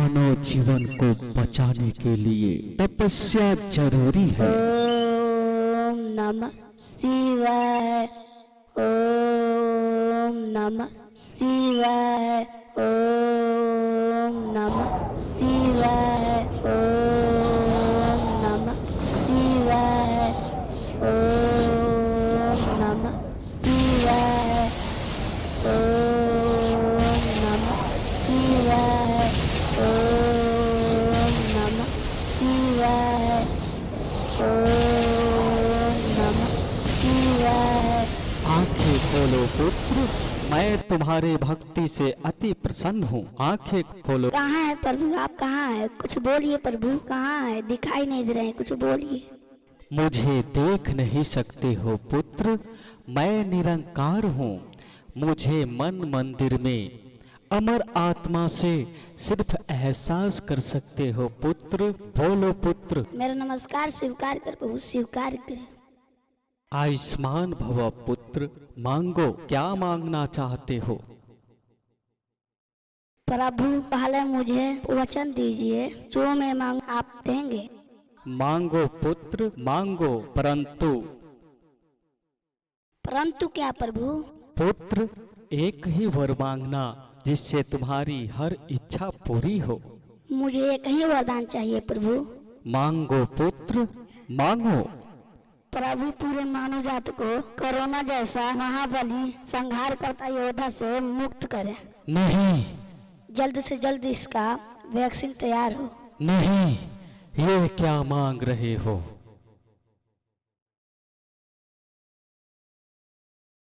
मानव जीवन को बचाने के लिए तपस्या जरूरी है। ओम नमः शिवाय। ओम नमः शिवाय। ओम नमः शिवाय। ओम नमः शिवाय। ओम नमः शिवाय। ओम नमः शिवाय। ओम नमः शिवाय। ओम नमः शिवाय। आंखें खोलो पुत्र, मैं तुम्हारे भक्ति से अति प्रसन्न हूँ। आंखें खोलो। कहाँ है प्रभु, आप कहाँ है? कुछ बोलिए प्रभु, कहाँ है? दिखाई नहीं दे रहे हैं, कुछ बोलिए। मुझे देख नहीं सकते हो पुत्र, मैं निरंकार हूँ। मुझे मन मंदिर में अमर आत्मा से सिर्फ एहसास कर सकते हो पुत्र। बोलो पुत्र। मेरा नमस्कार स्वीकार कर प्रभु, स्वीकार करें। आयुष्मान भव पुत्र, मांगो, क्या मांगना चाहते हो? प्रभु पहले मुझे वचन दीजिए, जो मैं मांग आप देंगे। मांगो पुत्र मांगो, परंतु क्या प्रभु? पुत्र एक ही वर मांगना जिससे तुम्हारी हर इच्छा पूरी हो। मुझे एक ही वरदान चाहिए प्रभु। मांगो पुत्र मांगो। प्रभु पूरे मानव जाति को कोरोना जैसा महाबली संहार करता योद्धा से मुक्त करे। नहीं जल्द से जल्द इसका वैक्सीन तैयार हो। नहीं, ये क्या मांग रहे हो?